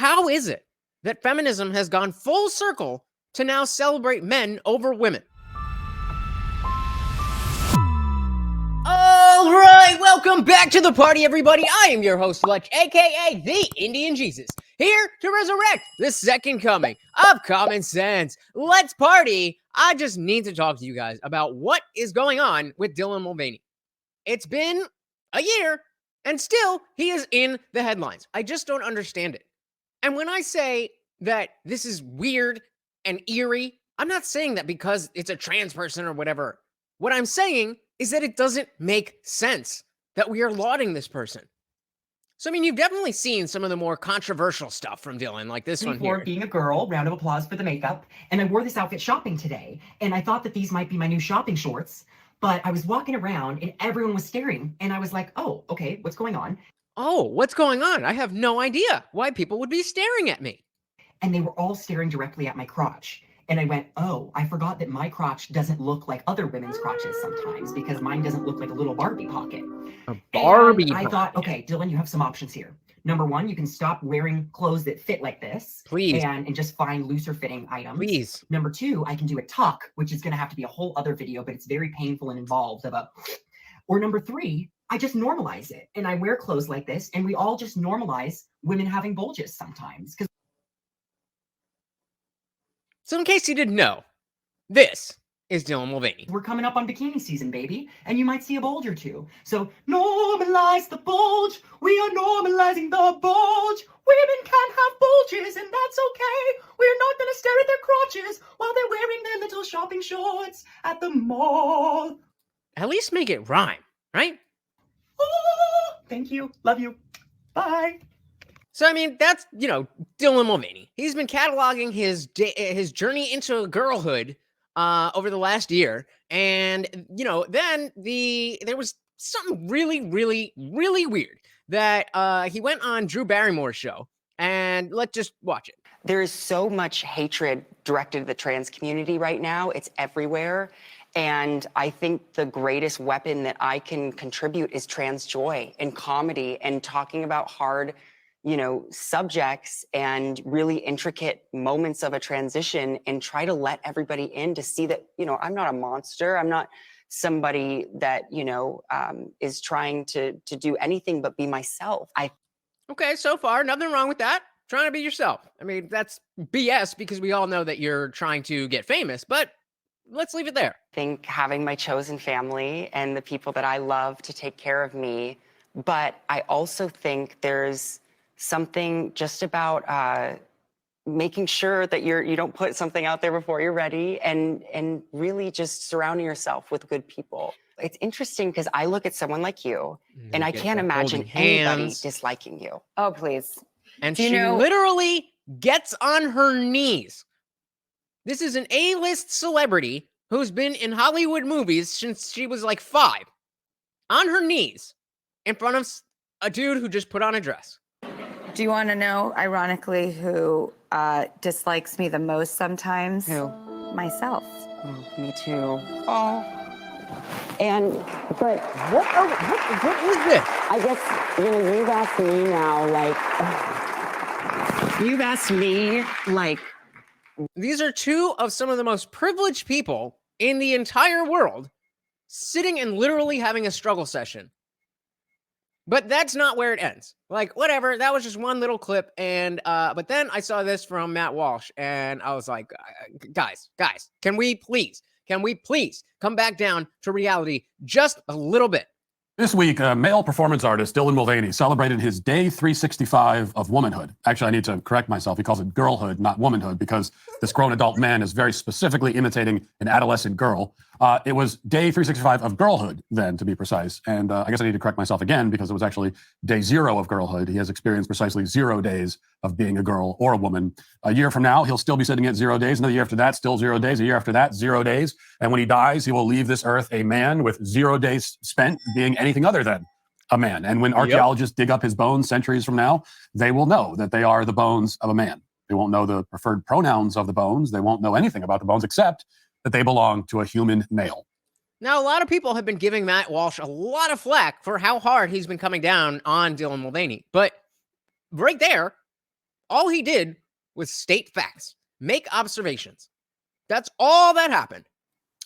how is it that feminism has gone full circle to now celebrate men over women? All right, welcome back to the party, everybody. I am your host, Lutch, aka the Indian Jesus, here to resurrect the second coming of common sense. Let's party. I just need to talk to you guys about what is going on with Dylan Mulvaney. It's been a year, and still he is in the headlines. I just don't understand it. And when I say that this is weird and eerie, I'm not saying that because it's a trans person or whatever. What I'm saying is that it doesn't make sense that we are lauding this person. So, I mean, you've definitely seen some of the more controversial stuff from Dylan, like this one here. Being a girl, round of applause for the makeup. And I wore this outfit shopping today, and I thought that these might be my new shopping shorts, but I was walking around and everyone was staring, and I was like, oh, okay, what's going on? Oh, what's going on? I have no idea why people would be staring at me. And they were all staring directly at my crotch. And I went, oh, I forgot that my crotch doesn't look like other women's crotches sometimes, because mine doesn't look like a little Barbie pocket. A Barbie pocket. I thought, okay, Dylan, you have some options here. Number one, you can stop wearing clothes that fit like this. Please. And just find looser fitting items. Please. Number two, I can do a tuck, which is going to have to be a whole other video, but it's very painful and involved. Or number three, I just normalize it. And I wear clothes like this, and we all just normalize women having bulges sometimes. So in case you didn't know, this is Dylan Mulvaney. We're coming up on bikini season, baby, and you might see a bulge or two. So normalize the bulge. We are normalizing the bulge. Women can have bulges, and that's okay. We're not going to stare at their crotches while they're wearing their little shopping shorts at the mall. At least make it rhyme, right? Oh, thank you. Love you. Bye. So, I mean, that's, Dylan Mulvaney. He's been cataloging his journey into girlhood over the last year. And, then there was something really, really, really weird that he went on Drew Barrymore's show. And let's just watch it. There is so much hatred directed at the trans community right now. It's everywhere. And I think the greatest weapon that I can contribute is trans joy and comedy and talking about hard subjects and really intricate moments of a transition, and try to let everybody in to see that, I'm not a monster. I'm not somebody that, is trying to do anything but be myself. Okay, so far, nothing wrong with that. Trying to be yourself. I mean, that's BS because we all know that you're trying to get famous, but let's leave it there. I think having my chosen family and the people that I love to take care of me, but I also think there's something just about making sure that you don't put something out there before you're ready, and really just surrounding yourself with good people. It's interesting because I look at someone like you and I can't imagine anybody disliking you. Oh, please. And she literally gets on her knees. This is an A-list celebrity who's been in Hollywood movies since she was like 5. On her knees in front of a dude who just put on a dress. Do you want to know, ironically, who dislikes me the most sometimes? Who? Myself. Oh, me too. Oh. But what is this? I guess, you've asked me now, you've asked me, These are two of some of the most privileged people in the entire world sitting and literally having a struggle session. But that's not where it ends. Whatever, that was just one little clip. And but then I saw this from Matt Walsh, and I was like, guys, can we please come back down to reality just a little bit? This week, male performance artist Dylan Mulvaney celebrated his day 365 of womanhood. Actually, I need to correct myself. He calls it girlhood, not womanhood, because this grown adult man is very specifically imitating an adolescent girl. It was day 365 of girlhood, then, to be precise. And I guess I need to correct myself again, because it was actually day 0 of girlhood. He has experienced precisely 0 days of being a girl or a woman. A year from now, he'll still be sitting at 0 days. Another year after that, still 0 days. A year after that, 0 days. And when he dies, he will leave this earth a man with 0 days spent being anything other than a man. And when archaeologists dig up his bones centuries from now, they will know that they are the bones of a man. They won't know the preferred pronouns of the bones. They won't know anything about the bones except that they belong to a human male. Now, a lot of people have been giving Matt Walsh a lot of flack for how hard he's been coming down on Dylan Mulvaney. But right there, All he did was state facts, make observations. That's all that happened.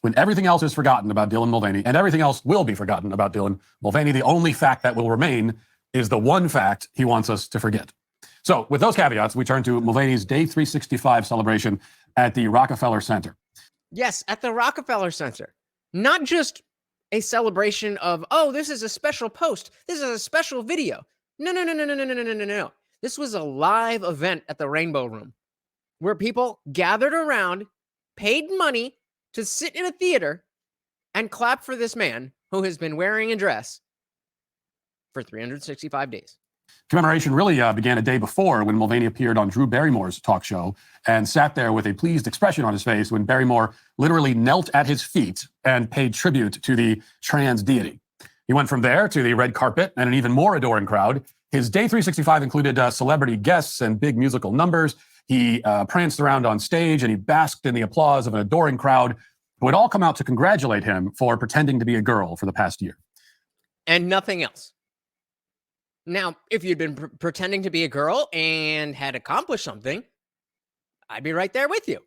When everything else is forgotten about Dylan Mulvaney, and everything else will be forgotten about Dylan Mulvaney, the only fact that will remain is the one fact he wants us to forget. So with those caveats, we turn to Mulvaney's Day 365 celebration at the Rockefeller Center. Yes, at the Rockefeller Center. Not just a celebration of, oh, this is a special post. This is a special video. No. This was a live event at the Rainbow Room where people gathered around, paid money to sit in a theater and clap for this man who has been wearing a dress for 365 days. Commemoration really began a day before when Mulvaney appeared on Drew Barrymore's talk show and sat there with a pleased expression on his face when Barrymore literally knelt at his feet and paid tribute to the trans deity. He went from there to the red carpet and an even more adoring crowd. His Day 365 included celebrity guests and big musical numbers. He pranced around on stage and he basked in the applause of an adoring crowd who had all come out to congratulate him for pretending to be a girl for the past year. And nothing else. Now, if you'd been pretending to be a girl and had accomplished something, I'd be right there with you.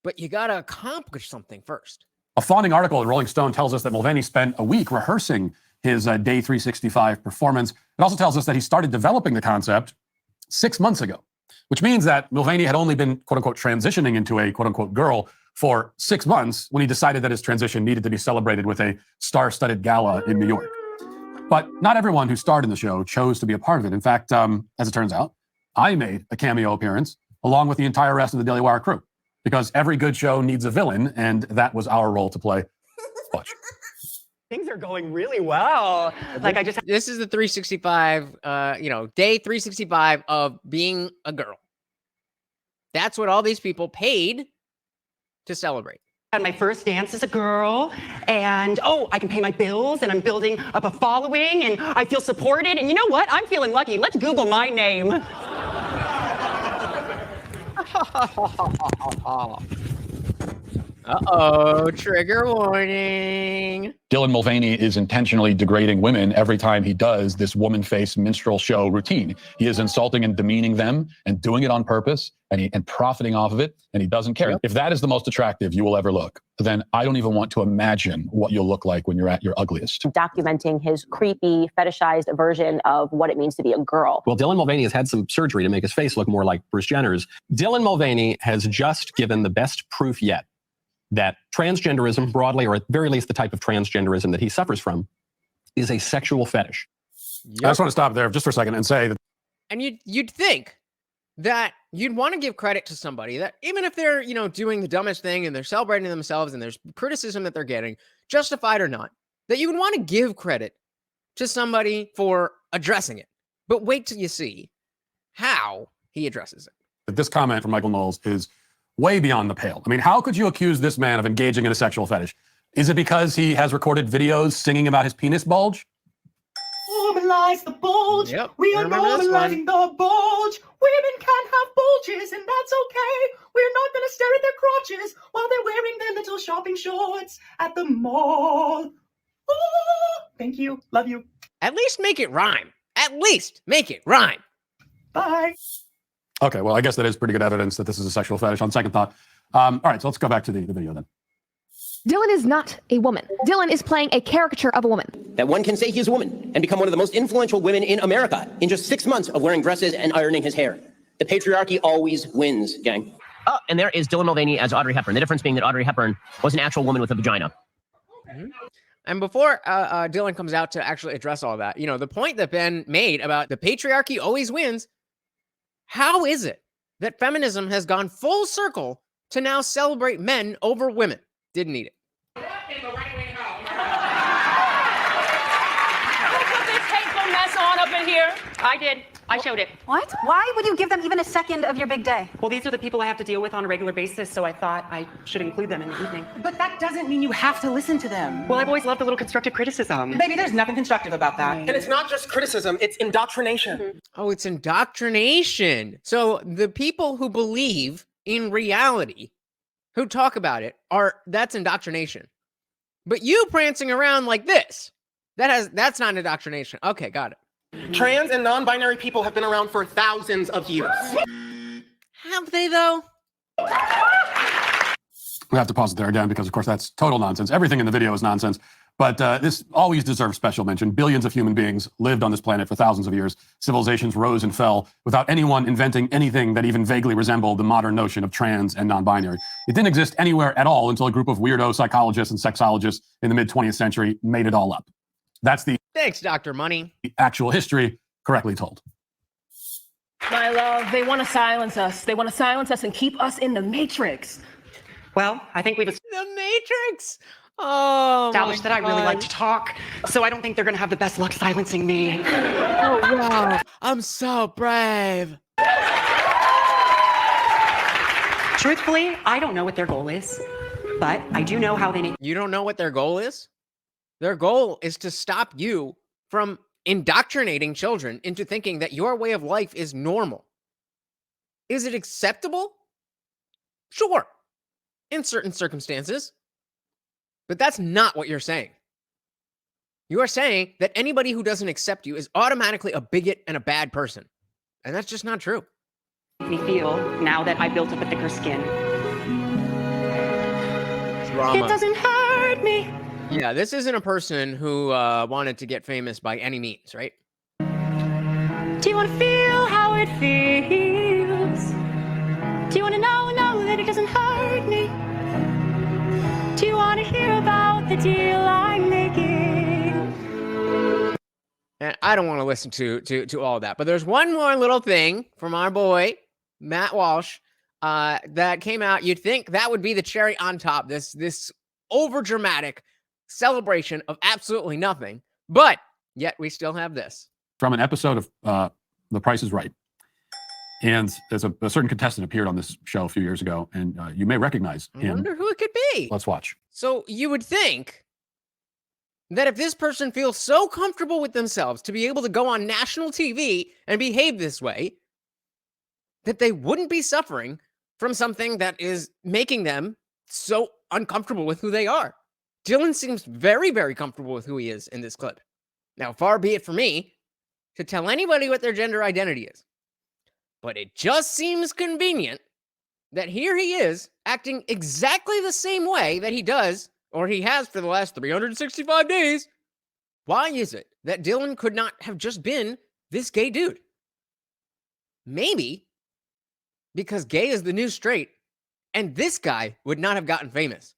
But you got to accomplish something first. A fawning article in Rolling Stone tells us that Mulvaney spent a week rehearsing his Day 365 performance. It also tells us that he started developing the concept 6 months ago, which means that Mulvaney had only been, quote unquote, transitioning into a, quote unquote, girl for 6 months when he decided that his transition needed to be celebrated with a star-studded gala in New York. But not everyone who starred in the show chose to be a part of it. In fact, as it turns out, I made a cameo appearance along with the entire rest of the Daily Wire crew because every good show needs a villain, and that was our role to play. Watch. Things are going really well. Like This is the 365, Day 365 of being a girl. That's what all these people paid to celebrate. had my first dance as a girl, and I can pay my bills, and I'm building up a following, and I feel supported, and you know what? I'm feeling lucky. Let's Google my name. Uh-oh, trigger warning. Dylan Mulvaney is intentionally degrading women every time he does this woman-face minstrel show routine. He is insulting and demeaning them and doing it on purpose and profiting off of it, and he doesn't care. Yep. If that is the most attractive you will ever look, then I don't even want to imagine what you'll look like when you're at your ugliest. Documenting his creepy, fetishized version of what it means to be a girl. Well, Dylan Mulvaney has had some surgery to make his face look more like Bruce Jenner's. Dylan Mulvaney has just given the best proof yet that transgenderism broadly, or at the very least the type of transgenderism that he suffers from, is a sexual fetish. Yep. I just want to stop there just for a second and say that. And you'd think that you'd want to give credit to somebody that even if they're, doing the dumbest thing and they're celebrating themselves and there's criticism that they're getting, justified or not, that you would want to give credit to somebody for addressing it. But wait till you see how he addresses it. This comment from Michael Knowles is way beyond the pale. I mean, how could you accuse this man of engaging in a sexual fetish? Is it because he has recorded videos singing about his penis bulge? Normalize the bulge. Yep, We are normalizing the bulge. Women can have bulges, and that's okay. We're not going to stare at their crotches while they're wearing their little shopping shorts at the mall. Oh, thank you. Love you. At least make it rhyme. At least make it rhyme. Bye. Okay, well, I guess that is pretty good evidence that this is a sexual fetish on second thought. All right, so let's go back to the video then. Dylan is not a woman. Dylan is playing a caricature of a woman. That one can say he is a woman and become one of the most influential women in America in just 6 months of wearing dresses and ironing his hair. The patriarchy always wins, gang. Oh, and there is Dylan Mulvaney as Audrey Hepburn. The difference being that Audrey Hepburn was an actual woman with a vagina. Mm-hmm. And before Dylan comes out to actually address all that, the point that Ben made about the patriarchy always wins, how is it that feminism has gone full circle to now celebrate men over women? Didn't need it. Who put this hateful mess on up in here? I did. I showed it. What? Why would you give them even a second of your big day? Well, these are the people I have to deal with on a regular basis, so I thought I should include them in the evening. But that doesn't mean you have to listen to them. Well, I've always loved a little constructive criticism. Baby, there's nothing constructive about that. And it's not just criticism, it's indoctrination. Mm-hmm. Oh, it's indoctrination. So the people who believe in reality, who talk about it, that's indoctrination. But you prancing around like this, that's not indoctrination. Okay, got it. Trans and non-binary people have been around for thousands of years. Have they, though? We have to pause it there again because, of course, that's total nonsense. Everything in the video is nonsense. But this always deserves special mention. Billions of human beings lived on this planet for thousands of years. Civilizations rose and fell without anyone inventing anything that even vaguely resembled the modern notion of trans and non-binary. It didn't exist anywhere at all until a group of weirdo psychologists and sexologists in the mid-20th century made it all up. That's the Thanks, Dr. Money. actual history correctly told. My love, they want to silence us. They want to silence us and keep us in the matrix. Well, I think we've The Matrix? Oh, established that I really like to talk, so I don't think they're going to have the best luck silencing me. Oh, wow. I'm so brave. Truthfully, I don't know what their goal is, but I do know how they make. You don't know what their goal is? Their goal is to stop you from indoctrinating children into thinking that your way of life is normal. Is it acceptable? Sure, in certain circumstances. But that's not what you're saying. You are saying that anybody who doesn't accept you is automatically a bigot and a bad person. And that's just not true. Me feel now that I built up a thicker skin. Drama. It doesn't hurt me. Yeah, this isn't a person who wanted to get famous by any means, right? Do you want to feel how it feels? Do you want to know that it doesn't hurt me? Do you want to hear about the deal I'm making? And I don't want to listen to all that, but there's one more little thing from our boy Matt Walsh that came out. You'd think that would be the cherry on top. This over dramatic celebration of absolutely nothing, but yet we still have this From an episode of The Price is Right. And there's a certain contestant appeared on this show a few years ago, and you may recognize I him. wonder who it could be. Let's watch. So you would think that if this person feels so comfortable with themselves to be able to go on national TV and behave this way, that they wouldn't be suffering from something that is making them so uncomfortable with who they are. Dylan seems very, very comfortable with who he is in this clip. Now, far be it for me to tell anybody what their gender identity is. But it just seems convenient that here he is acting exactly the same way that he does, or he has for the last 365 days. Why is it that Dylan could not have just been this gay dude? Maybe because gay is the new straight, and this guy would not have gotten famous.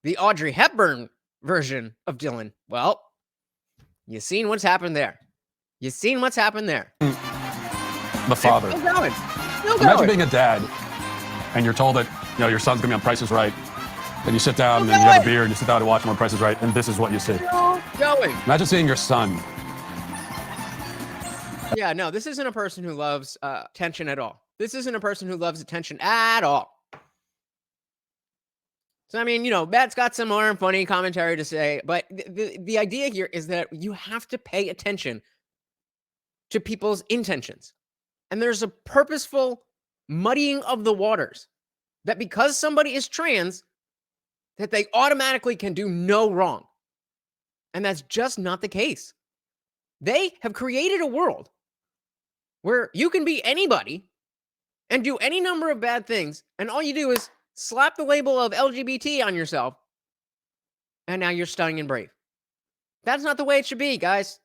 The Audrey Hepburn version of Dylan. Well, you seen what's happened there. You seen what's happened there. The father. Still going. Imagine being a dad, and you're told that your son's gonna be on Price is Right, and you sit down and you have a beer and you sit down and watch him on Price is Right, and this is what you see. Going. Imagine seeing your son. Yeah, no, this isn't a person who loves attention at all. This isn't a person who loves attention at all. So, I mean, Matt's got some more funny commentary to say, but the idea here is that you have to pay attention to people's intentions. And there's a purposeful muddying of the waters that because somebody is trans, that they automatically can do no wrong. And that's just not the case. They have created a world where you can be anybody and do any number of bad things, and all you do is slap the label of LGBT on yourself, and now you're stunning and brave. That's not the way it should be, guys.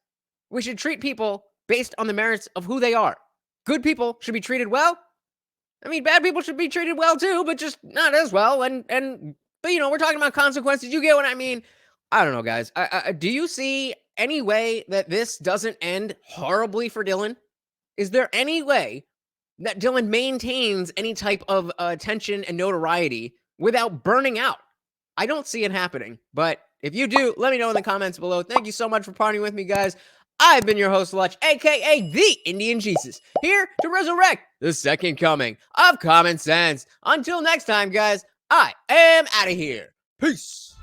We should treat people based on the merits of who they are. Good people should be treated well. I mean, bad people should be treated well too, but just not as well. But we're talking about consequences. You get what I mean? I don't know, guys. Do you see any way that this doesn't end horribly for Dylan? Is there any way that Dylan maintains any type of attention and notoriety without burning out? I don't see it happening, but if you do, let me know in the comments below. Thank you so much for partying with me, guys. I've been your host, Lutch, aka the Indian Jesus, here to resurrect the second coming of common sense. Until next time, guys, I am out of here. Peace.